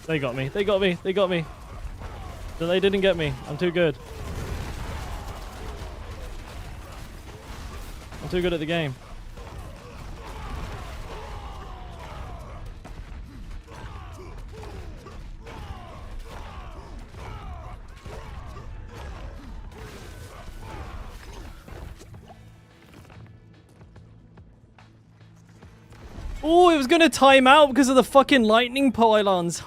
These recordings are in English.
They got me. They got me. They got me. So they didn't get me. I'm too good. I'm too good at the game. Oh, it was going to time out because of the fucking lightning pylons.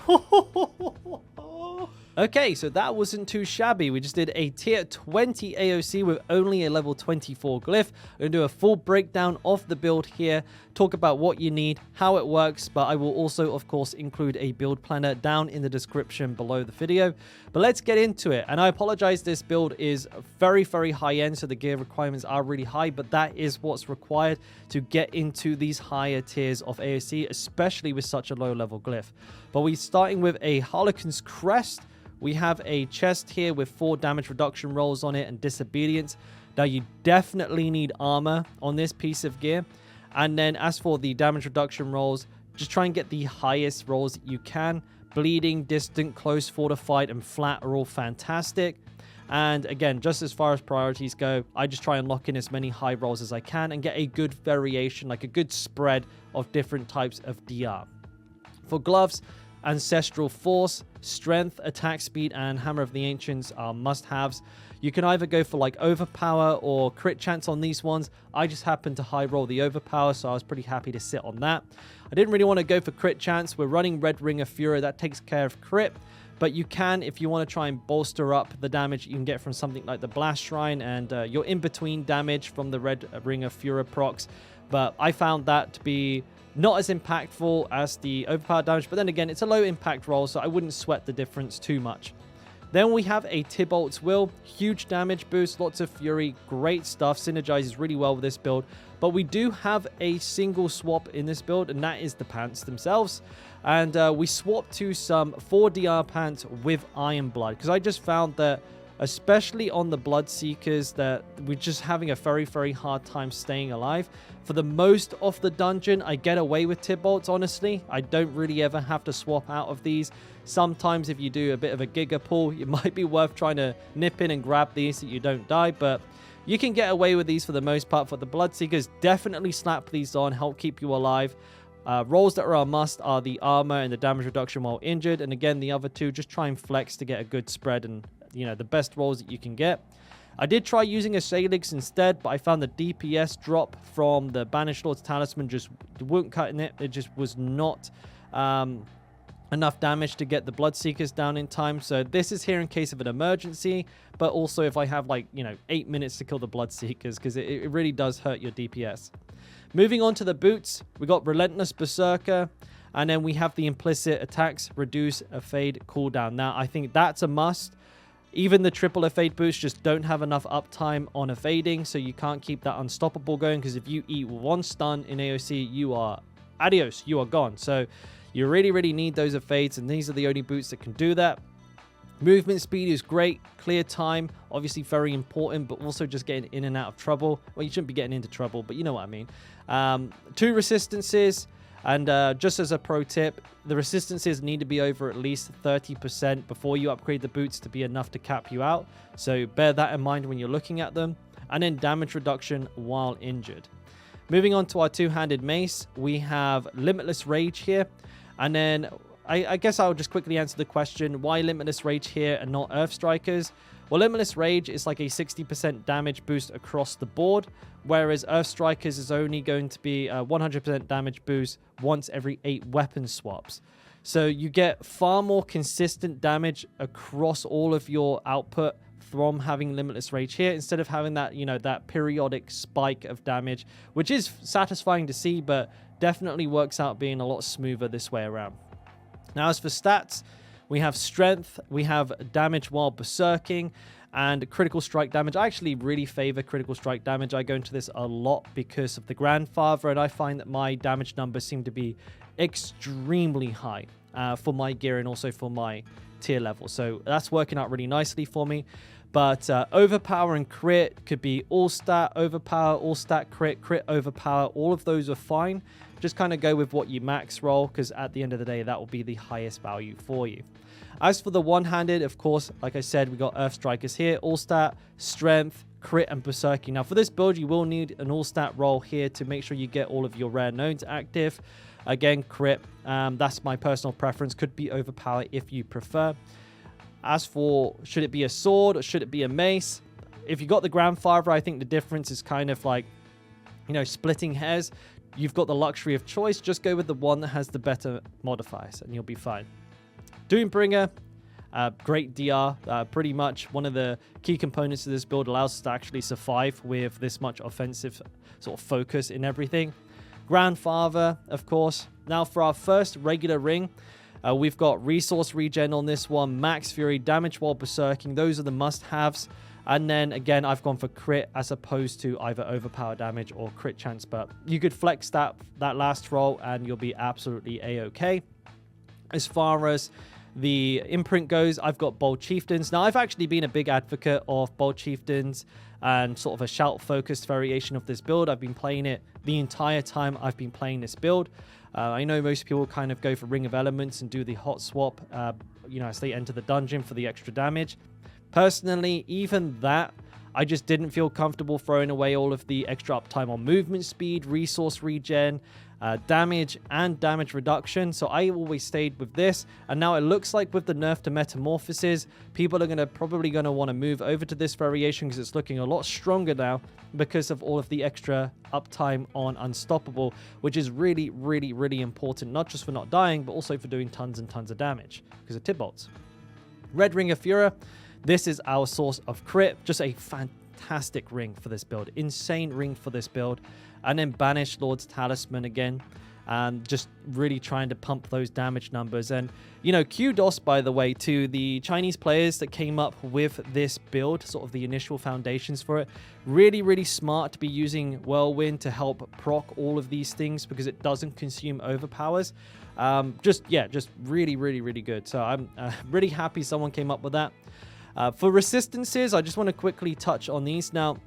Okay, so that wasn't too shabby. We just did a tier 20 AoC with only a level 24 glyph. I'm going to do a full breakdown of the build here, talk about what you need, how it works, but I will also, of course, include a build planner down in the description below the video. But let's get into it. And I apologize, this build is very, very high end, so the gear requirements are really high, but that is what's required to get into these higher tiers of AoC, especially with such a low level glyph. But we're starting with a Harlequin's Crest. We have a chest here with 4 damage reduction rolls on it and disobedience. Now, you definitely need armor on this piece of gear. And then as for the damage reduction rolls, just try and get the highest rolls that you can. Bleeding, distant, close, fortified, and flat are all fantastic. And again, just as far as priorities go, I just try and lock in as many high rolls as I can and get a good variation, like a good spread of different types of DR. For gloves, Ancestral Force, Strength, Attack Speed, and Hammer of the Ancients are must-haves. You can either go for like Overpower or Crit Chance on these ones. I just happened to high roll the Overpower, so I was pretty happy to sit on that. I didn't really want to go for Crit Chance. We're running Red Ring of Fury. That takes care of crit. But you can, if you want to try and bolster up the damage you can get from something like the Blast Shrine and your in-between damage from the Red Ring of Fury procs. But I found that to be not as impactful as the overpowered damage, but then again, it's a low impact roll, so I wouldn't sweat the difference too much. Then we have a Tybalt's Will, huge damage boost, lots of fury, great stuff, synergizes really well with this build. But we do have a single swap in this build, and that is the pants themselves. And we swapped to some 4DR pants with Iron Blood, because I just found that, especially on the Bloodseekers, that we're just having a very, very hard time staying alive. For the most of the dungeon, I get away with Tybalt's, honestly. I don't really ever have to swap out of these. Sometimes if you do a bit of a giga pull, it might be worth trying to nip in and grab these so you don't die, but you can get away with these for the most part. For the Bloodseekers, definitely slap these on, help keep you alive. Rolls that are a must are the armor and the damage reduction while injured, and again, the other two, just try and flex to get a good spread and, you know, the best rolls that you can get. I did try using a Salix instead, but I found the DPS drop from the Banished Lord's Talisman just wouldn't cut in it. It just was not enough damage to get the Bloodseekers down in time. So this is here in case of an emergency, but also if I have like, 8 minutes to kill the Bloodseekers, because it really does hurt your DPS. Moving on to the boots, we got Relentless Berserker, and then we have the implicit attacks, reduce, evade, cooldown. Now, I think that's a must. Even the triple evade boosts just don't have enough uptime on evading, so you can't keep that unstoppable going, because if you eat one stun in AoC, you are adios, you are gone. So you really, really need those evades, and these are the only boots that can do that. Movement speed is great. Clear time, obviously very important, but also just getting in and out of trouble. Well, you shouldn't be getting into trouble, but you know what I mean. 2 resistances. And just as a pro tip, the resistances need to be over at least 30% before you upgrade the boots to be enough to cap you out. So bear that in mind when you're looking at them. And then damage reduction while injured. Moving on to our two-handed mace, we have Limitless Rage here. And then I guess I'll just quickly answer the question, why Limitless Rage here and not Earth Strikers? Well, Limitless Rage is like a 60% damage boost across the board, whereas Earth Strikers is only going to be a 100% damage boost once every 8 weapon swaps. So you get far more consistent damage across all of your output from having Limitless Rage here, instead of having that, that periodic spike of damage, which is satisfying to see, but definitely works out being a lot smoother this way around. Now, as for stats, we have strength, we have damage while berserking, and critical strike damage. I actually really favor critical strike damage. I go into this a lot because of the grandfather, and I find that my damage numbers seem to be extremely high for my gear and also for my tier level. So that's working out really nicely for me. But overpower and crit could be all stat, overpower, all stat, crit, crit, overpower. All of those are fine. just kind of go with what you max roll, because at the end of the day, that will be the highest value for you. As for the one-handed, of course, like I said, we got Earth Strikers here, all stat, strength, crit, and berserking. Now for this build, you will need an all stat roll here to make sure you get all of your rare nodes active. Again, crit, that's my personal preference, could be overpowered if you prefer. As for, should it be a sword or should it be a mace? If you got the grandfather, I think the difference is kind of like, you know, splitting hairs. You've got the luxury of choice. Just go with the one that has the better modifiers and you'll be fine. Doombringer, great DR. Pretty much one of the key components of this build, allows us to actually survive with this much offensive sort of focus in everything. Grandfather, of course. Now for our first regular ring, we've got resource regen on this one, max fury, damage while berserking. Those are the must-haves. And then again, I've gone for crit as opposed to either overpower damage or crit chance. But you could flex that last roll and you'll be absolutely a-okay. As far as the imprint goes, I've got Bold Chieftains. Now, I've actually been a big advocate of Bold Chieftains and sort of a shout-focused variation of this build. I've been playing it the entire time I've been playing this build. I know most people kind of go for Ring of Elements and do the hot swap, you know, as they enter the dungeon for the extra damage. Personally, even that, I just didn't feel comfortable throwing away all of the extra uptime on movement speed, resource regen, damage, and damage reduction. So I always stayed with this. And now it looks like with the nerf to Metamorphosis, people are probably going to want to move over to this variation because it's looking a lot stronger now because of all of the extra uptime on Unstoppable, which is really, really, really important, not just for not dying, but also for doing tons and tons of damage because of tip bolts. Red Ring of Fury. This is our source of crit. Just a fantastic ring for this build. Insane ring for this build. And then Banished Lord's Talisman again. And just really trying to pump those damage numbers. And, you know, kudos, by the way, to the Chinese players that came up with this build, sort of the initial foundations for it. Really, really smart to be using Whirlwind to help proc all of these things because it doesn't consume overpowers. Just really, really, really good. So I'm really happy someone came up with that. For resistances, I just want to quickly touch on these. Now,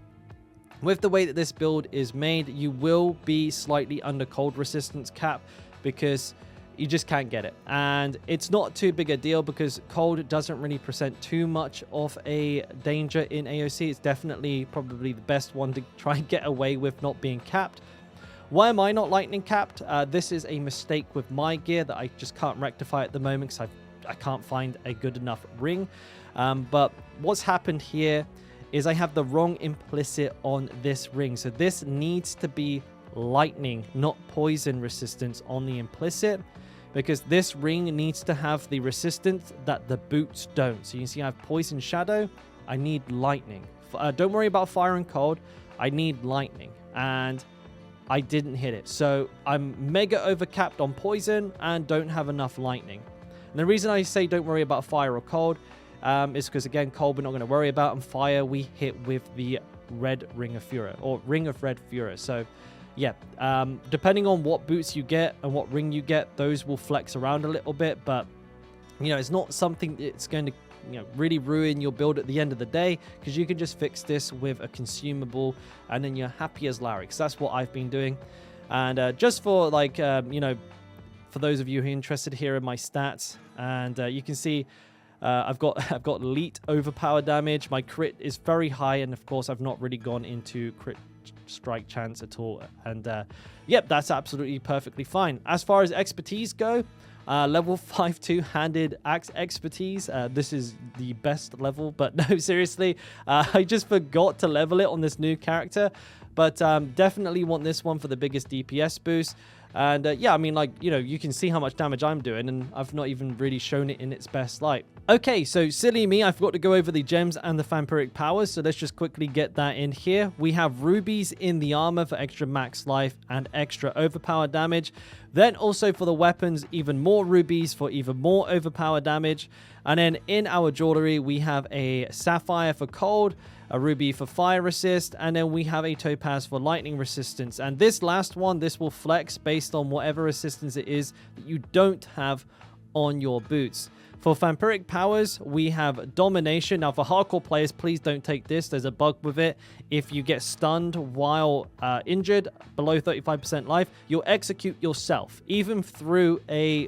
with the way that this build is made, you will be slightly under cold resistance cap because you just can't get it. And it's not too big a deal because cold doesn't really present too much of a danger in AoC. It's definitely probably the best one to try and get away with not being capped. Why am I not lightning capped? This is a mistake with my gear that I just can't rectify at the moment because I can't find a good enough ring. But what's happened here is I have the wrong implicit on this ring. So this needs to be lightning, not poison resistance on the implicit, because this ring needs to have the resistance that the boots don't. So you can see I have poison shadow. I need lightning. Don't worry about fire and cold. I need lightning. And I didn't hit it. So I'm mega overcapped on poison and don't have enough lightning. And the reason I say don't worry about fire or cold is because, again, cold we're not going to worry about, and fire we hit with the Red Ring of Fury, or Ring of Red Fury. So, yeah, depending on what boots you get and what ring you get, those will flex around a little bit, but, you know, it's not something that's going to, you know, really ruin your build at the end of the day, because you can just fix this with a consumable, and then you're happy as Larry, because that's what I've been doing. And just for, like, you know, for those of you who are interested here in my stats, and you can see I've got elite overpower damage. My crit is very high, and of course I've not really gone into crit strike chance at all. And yep, that's absolutely perfectly fine. As far as expertise go, level 5 two-handed axe expertise. This is the best level, but no, seriously, I just forgot to level it on this new character. But definitely want this one for the biggest DPS boost. And yeah, I mean, like, you know, you can see how much damage I'm doing, and I've not even really shown it in its best light. Okay, so silly me, I forgot to go over the gems and the vampiric powers, so let's just quickly get that in here. We have rubies in the armor for extra max life and extra overpower damage. Then also for the weapons, even more rubies for even more overpower damage. And then in our jewelry, we have a sapphire for cold, a ruby for fire resist, and then we have a topaz for lightning resistance. And this last one, this will flex based on whatever resistance it is that you don't have on your boots. For vampiric powers, we have Domination. Now, for hardcore players, please don't take this. There's a bug with it. If you get stunned while injured, below 35% life, you'll execute yourself, even through a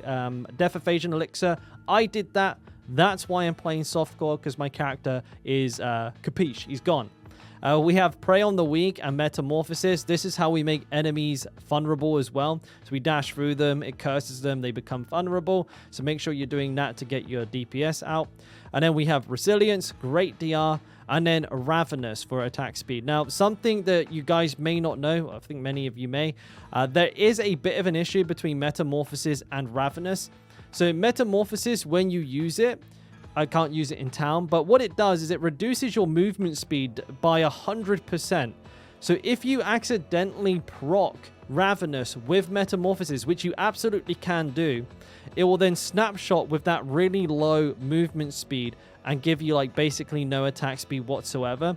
Death Evasion Elixir. I did that. That's why I'm playing softcore, because my character is capiche. He's gone. We have Prey on the Weak and Metamorphosis. This is how we make enemies vulnerable as well. So we dash through them, it curses them, they become vulnerable. So make sure you're doing that to get your DPS out. And then we have Resilience, Great DR, and then Ravenous for attack speed. Now, something that you guys may not know, I think many of you may, there is a bit of an issue between Metamorphosis and Ravenous. So Metamorphosis, when you use it, I can't use it in town, but what it does is it reduces your movement speed by 100%. So if you accidentally proc Ravenous with Metamorphosis, which you absolutely can do, it will then snapshot with that really low movement speed and give you like basically no attack speed whatsoever.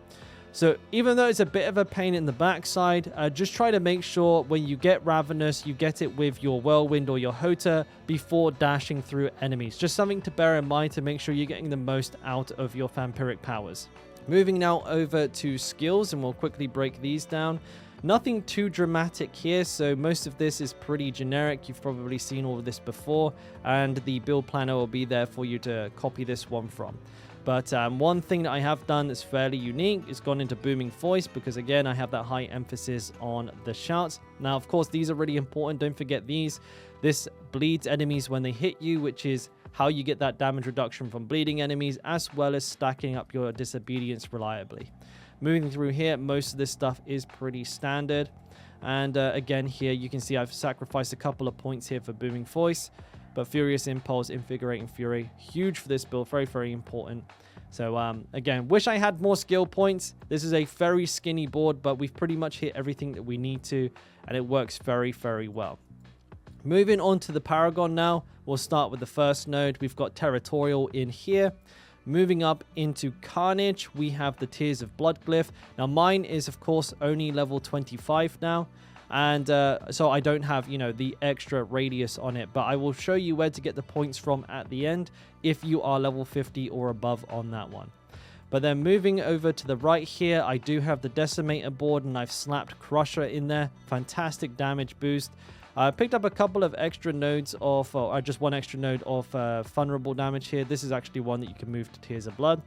So even though it's a bit of a pain in the backside, just try to make sure when you get Ravenous, you get it with your Whirlwind or your Hota before dashing through enemies. Just something to bear in mind to make sure you're getting the most out of your vampiric powers. Moving now over to skills, and we'll quickly break these down. Nothing too dramatic here, so most of this is pretty generic. You've probably seen all of this before, and the build planner will be there for you to copy this one from. But one thing that I have done that's fairly unique is gone into Booming Voice, because again, I have that high emphasis on the shouts. Now, of course, these are really important. Don't forget these. This bleeds enemies when they hit you, which is how you get that damage reduction from bleeding enemies, as well as stacking up your disobedience reliably. Moving through here, most of this stuff is pretty standard. And again, here you can see I've sacrificed a couple of points here for Booming Voice. But Furious Impulse, Invigorating Fury, huge for this build, very, very important. So again, wish I had more skill points. This is a very skinny board, but we've pretty much hit everything that we need to, and it works very, very well. Moving on to the Paragon now, we'll start with the first node. We've got Territorial in here. Moving up into Carnage, we have the Tears of Blood Glyph. Now mine is, of course, only level 25 now. And so I don't have, you know, the extra radius on it, but I will show you where to get the points from at the end if you are level 50 or above on that one. But then moving over to the right here, I do have the Decimator board, and I've slapped Crusher in there. Fantastic damage boost. I picked up a couple of extra nodes of, or just one extra node of vulnerable damage here. This is actually one that you can move to Tears of Blood.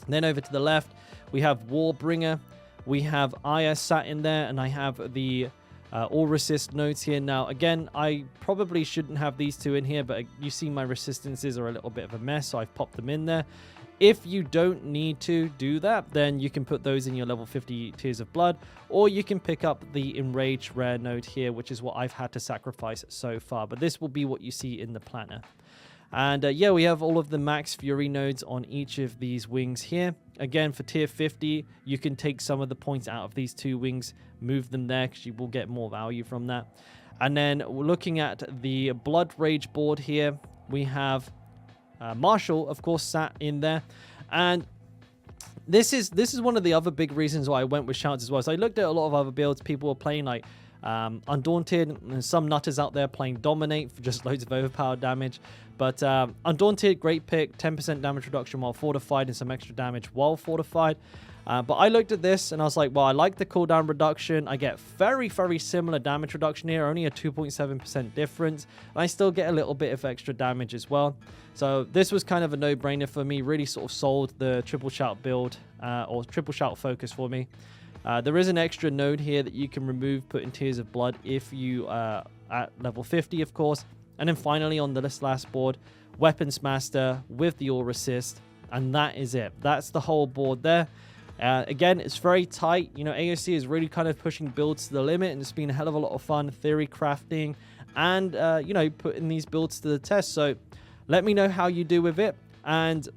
And then over to the left, we have Warbringer. We have Aya sat in there, and I have the all resist nodes here. Now, again, I probably shouldn't have these two in here, but you see my resistances are a little bit of a mess, so I've popped them in there. If you don't need to do that, then you can put those in your level 50 Tears of Blood, or you can pick up the Enraged rare node here, which is what I've had to sacrifice so far. But this will be what you see in the planner. And yeah, we have all of the max Fury nodes on each of these wings here. Again, for tier 50, you can take some of the points out of these two wings, move them there, because you will get more value from that. And then looking at the Blood Rage board here, we have Marshall, of course, sat in there. And this is one of the other big reasons why I went with Shouts as well. So I looked at a lot of other builds. People were playing like Undaunted, and some nutters out there playing Dominate for just loads of overpowered damage. But Undaunted, great pick, 10% damage reduction while fortified and some extra damage while fortified. But I looked at this and I was like, well, I like the cooldown reduction. I get very, very similar damage reduction here, only a 2.7% difference. And I still get a little bit of extra damage as well. So this was kind of a no-brainer for me, really sort of sold the Triple Shout build or Triple Shout focus for me. There is an extra node here that you can remove, put in Tears of Blood if you are at level 50, of course. And then finally on this last board, Weapons Master with the All Resist. And that is it. That's the whole board there. Again, it's very tight. You know, AoZ is really kind of pushing builds to the limit, and it's been a hell of a lot of fun theory crafting and, you know, putting these builds to the test. So let me know how you do with it. And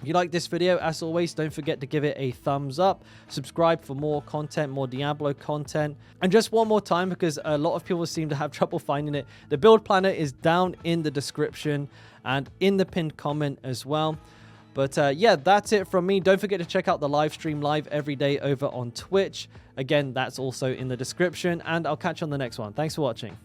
if you like this video, as always, don't forget to give it a thumbs up. Subscribe for more content, more Diablo content. And just one more time, because a lot of people seem to have trouble finding it, the build planner is down in the description and in the pinned comment as well. But yeah, that's it from me. Don't forget to check out the live stream live every day over on Twitch. Again, that's also in the description, and I'll catch you on the next one. Thanks for watching.